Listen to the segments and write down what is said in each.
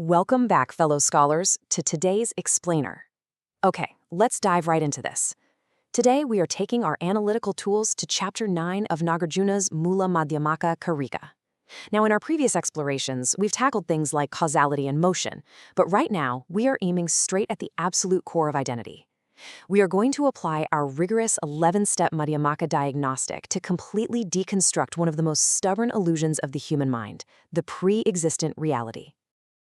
Welcome back, fellow scholars, to today's Explainer. Okay, let's dive right into this. Today, we are taking our analytical tools to Chapter 9 of Nāgārjuna's Mūlamadhyamakakārikā. Now, in our previous explorations, we've tackled things like causality and motion, but right now, we are aiming straight at the absolute core of identity. We are going to apply our rigorous 11-step Madhyamaka diagnostic to completely deconstruct one of the most stubborn illusions of the human mind, the pre-existent reality.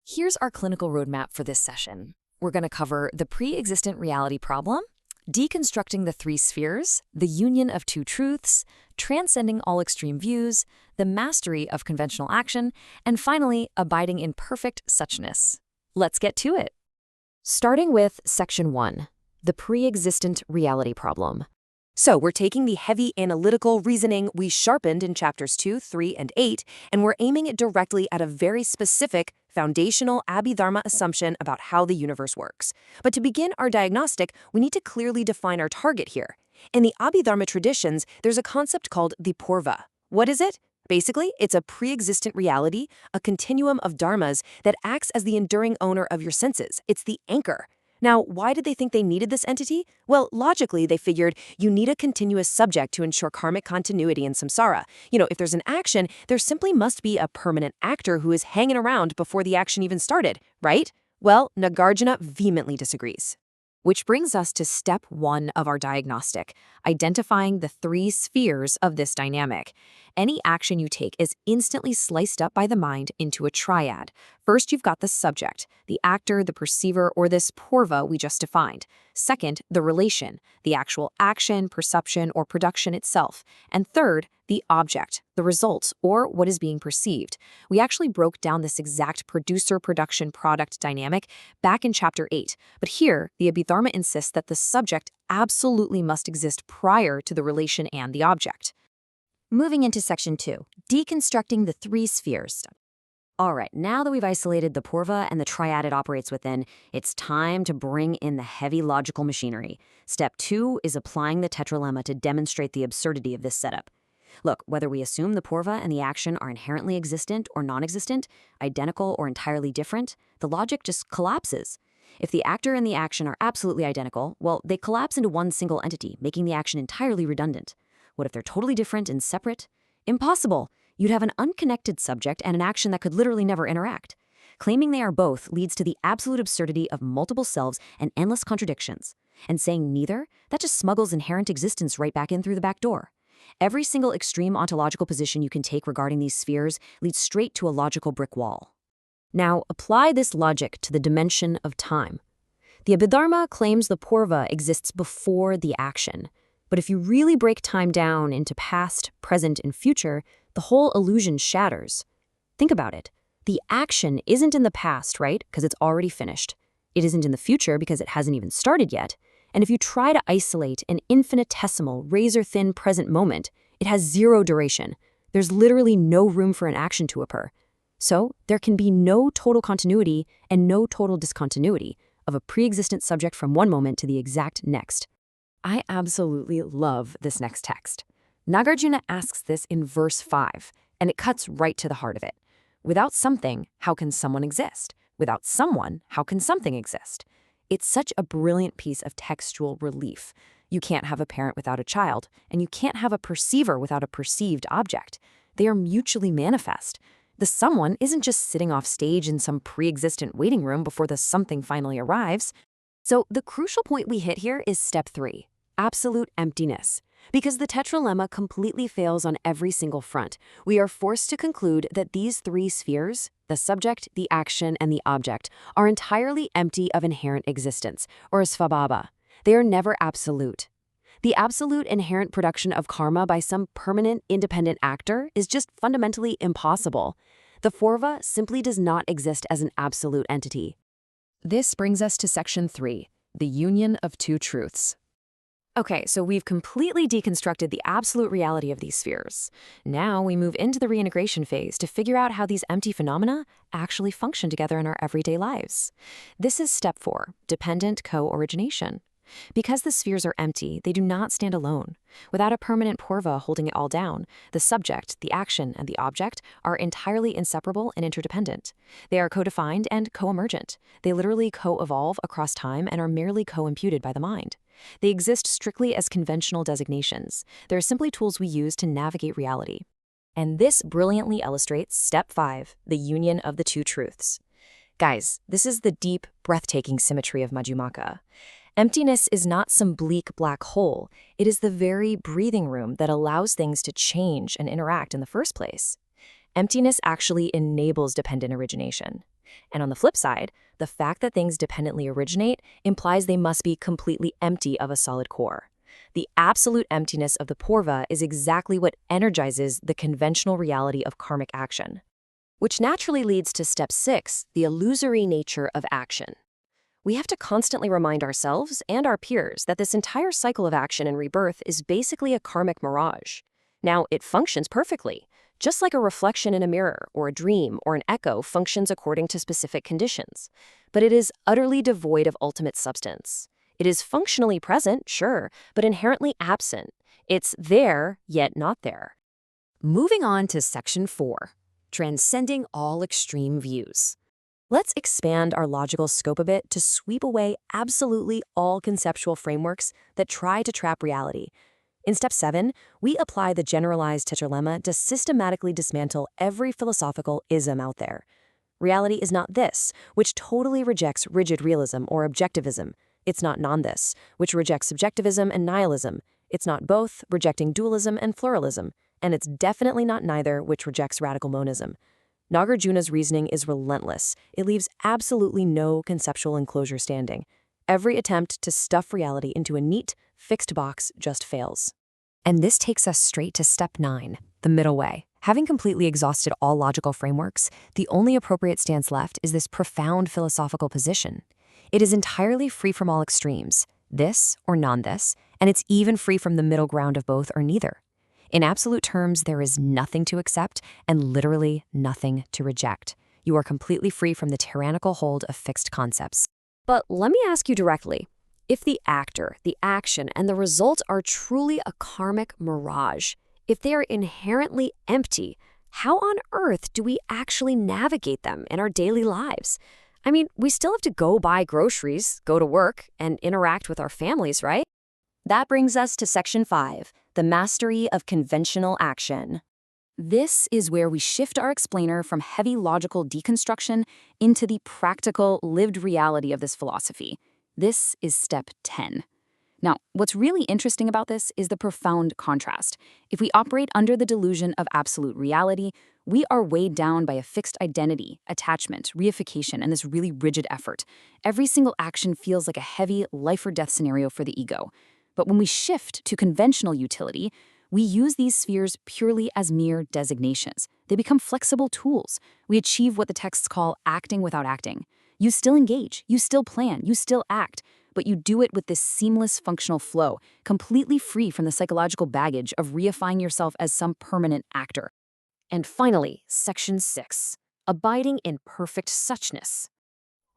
Here's our clinical roadmap for this session. We're going to cover the pre-existent reality problem, deconstructing the three spheres, the union of two truths, transcending all extreme views, the mastery of conventional action, and finally, abiding in perfect suchness. Let's get to it. Starting with Section 1. The pre-existent reality problem. So we're taking the heavy analytical reasoning we sharpened in chapters 2, 3, and 8, and we're aiming it directly at a very specific, foundational Abhidharma assumption about how the universe works. But to begin our diagnostic, we need to clearly define our target here. In the Abhidharma traditions, there's a concept called the Pūrva. What is it? Basically, it's a pre-existent reality, a continuum of dharmas that acts as the enduring owner of your senses. It's the anchor. Now, why did they think they needed this entity? Well, logically, they figured you need a continuous subject to ensure karmic continuity in samsara. If there's an action, there simply must be a permanent actor who is hanging around before the action even started, right? Well, Nāgārjuna vehemently disagrees. Which brings us to step 1 of our diagnostic, identifying the three spheres of this dynamic. Any action you take is instantly sliced up by the mind into a triad. First, you've got the subject, the actor, the perceiver, or this Pūrva we just defined. Second, the relation, the actual action, perception, or production itself. And third, the object, the result, or what is being perceived. We actually broke down this exact producer-production-product dynamic back in Chapter 8. But here, the Abhidharma insists that the subject absolutely must exist prior to the relation and the object. Moving into Section 2, deconstructing the three spheres. All right, now that we've isolated the Pūrva and the triad it operates within, it's time to bring in the heavy logical machinery. Step 2 is applying the tetralemma to demonstrate the absurdity of this setup. Look, whether we assume the Pūrva and the action are inherently existent or non-existent, identical or entirely different, the logic just collapses. If the actor and the action are absolutely identical, well, they collapse into one single entity, making the action entirely redundant. What if they're totally different and separate? Impossible! You'd have an unconnected subject and an action that could literally never interact. Claiming they are both leads to the absolute absurdity of multiple selves and endless contradictions. And saying neither, that just smuggles inherent existence right back in through the back door. Every single extreme ontological position you can take regarding these spheres leads straight to a logical brick wall. Now, apply this logic to the dimension of time. The Abhidharma claims the Pūrva exists before the action. But if you really break time down into past, present, and future, the whole illusion shatters. Think about it. The action isn't in the past, right? Because it's already finished. It isn't in the future because it hasn't even started yet. And if you try to isolate an infinitesimal, razor-thin present moment, it has zero duration. There's literally no room for an action to occur. So there can be no total continuity and no total discontinuity of a pre-existent subject from one moment to the exact next. I absolutely love this next text. Nāgārjuna asks this in verse 5, and it cuts right to the heart of it. Without something, how can someone exist? Without someone, how can something exist? It's such a brilliant piece of textual relief. You can't have a parent without a child, and you can't have a perceiver without a perceived object. They are mutually manifest. The someone isn't just sitting off stage in some pre-existent waiting room before the something finally arrives. So the crucial point we hit here is step 3, absolute emptiness. Because the tetralemma completely fails on every single front, we are forced to conclude that these three spheres, the subject, the action, and the object, are entirely empty of inherent existence, or svabhava. They are never absolute. The absolute inherent production of karma by some permanent, independent actor is just fundamentally impossible. The Pūrva simply does not exist as an absolute entity. This brings us to Section 3, the union of two truths. Okay, so we've completely deconstructed the absolute reality of these spheres. Now we move into the reintegration phase to figure out how these empty phenomena actually function together in our everyday lives. This is step 4, dependent co-origination. Because the spheres are empty, they do not stand alone. Without a permanent Pūrva holding it all down, the subject, the action, and the object are entirely inseparable and interdependent. They are co-defined and co-emergent. They literally co-evolve across time and are merely co-imputed by the mind. They exist strictly as conventional designations. They're simply tools we use to navigate reality. And this brilliantly illustrates Step 5, the union of the two truths. Guys, this is the deep, breathtaking symmetry of Madhyamaka. Emptiness is not some bleak black hole. It is the very breathing room that allows things to change and interact in the first place. Emptiness actually enables dependent origination. And on the flip side, the fact that things dependently originate implies they must be completely empty of a solid core. The absolute emptiness of the Pūrva is exactly what energizes the conventional reality of karmic action. Which naturally leads to Step 6, the illusory nature of action. We have to constantly remind ourselves and our peers that this entire cycle of action and rebirth is basically a karmic mirage. Now, it functions perfectly, just like a reflection in a mirror or a dream or an echo functions according to specific conditions. But it is utterly devoid of ultimate substance. It is functionally present, sure, but inherently absent. It's there, yet not there. Moving on to Section 4. Transcending all extreme views. Let's expand our logical scope a bit to sweep away absolutely all conceptual frameworks that try to trap reality. In Step 7, we apply the generalized tetralemma to systematically dismantle every philosophical ism out there. Reality is not this, which totally rejects rigid realism or objectivism. It's not non-this, which rejects subjectivism and nihilism. It's not both, rejecting dualism and pluralism. And it's definitely not neither, which rejects radical monism. Nāgārjuna's reasoning is relentless. It leaves absolutely no conceptual enclosure standing. Every attempt to stuff reality into a neat, fixed box just fails. And this takes us straight to Step 9, the middle way. Having completely exhausted all logical frameworks, the only appropriate stance left is this profound philosophical position. It is entirely free from all extremes, this or non-this, and it's even free from the middle ground of both or neither. In absolute terms, there is nothing to accept and literally nothing to reject. You are completely free from the tyrannical hold of fixed concepts. But let me ask you directly, if the actor, the action, and the result are truly a karmic mirage, if they are inherently empty, how on earth do we actually navigate them in our daily lives? I mean, we still have to go buy groceries, go to work, and interact with our families, right? That brings us to Section 5, the mastery of conventional action. This is where we shift our explainer from heavy logical deconstruction into the practical, lived reality of this philosophy. This is Step 10. Now, what's really interesting about this is the profound contrast. If we operate under the delusion of absolute reality, we are weighed down by a fixed identity, attachment, reification, and this really rigid effort. Every single action feels like a heavy life-or-death scenario for the ego. But when we shift to conventional utility, we use these spheres purely as mere designations. They become flexible tools. We achieve what the texts call acting without acting. You still engage, you still plan, you still act, but you do it with this seamless functional flow, completely free from the psychological baggage of reifying yourself as some permanent actor. And finally, Section 6, abiding in perfect suchness.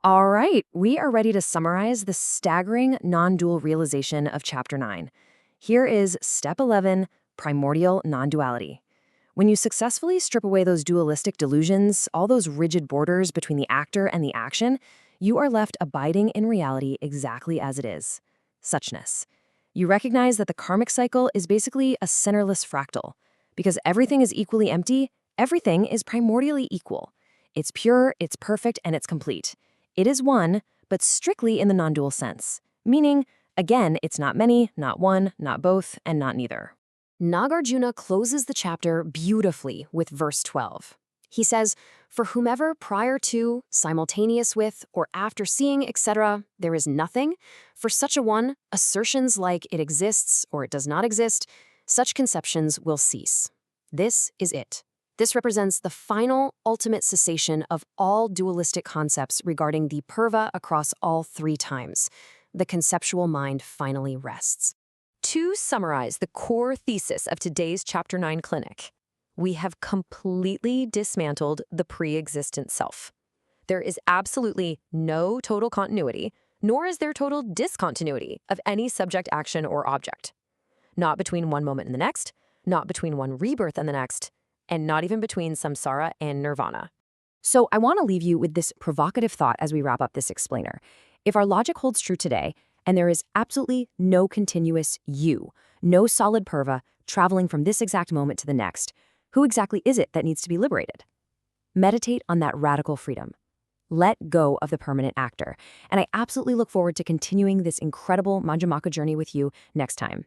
All right, we are ready to summarize the staggering non-dual realization of Chapter 9. Here is Step 11, primordial non-duality. When you successfully strip away those dualistic delusions, all those rigid borders between the actor and the action, you are left abiding in reality exactly as it is, suchness. You recognize that the karmic cycle is basically a centerless fractal. Because everything is equally empty, everything is primordially equal. It's pure, it's perfect, and it's complete. It is one, but strictly in the non-dual sense, meaning, again, it's not many, not one, not both, and not neither. Nāgārjuna closes the chapter beautifully with verse 12. He says, "For whomever prior to, simultaneous with, or after seeing, etc., there is nothing, for such a one, assertions like it exists or it does not exist, such conceptions will cease." This is it. This represents the final, ultimate cessation of all dualistic concepts regarding the Pūrva across all three times. The conceptual mind finally rests. To summarize the core thesis of today's Chapter 9 clinic, we have completely dismantled the pre-existent self. There is absolutely no total continuity, nor is there total discontinuity of any subject, action, or object. Not between one moment and the next, not between one rebirth and the next, and not even between samsara and nirvana. So I want to leave you with this provocative thought as we wrap up this explainer. If our logic holds true today, and there is absolutely no continuous you, no solid purva traveling from this exact moment to the next, who exactly is it that needs to be liberated? Meditate on that radical freedom. Let go of the permanent actor. And I absolutely look forward to continuing this incredible Madhyamaka journey with you next time.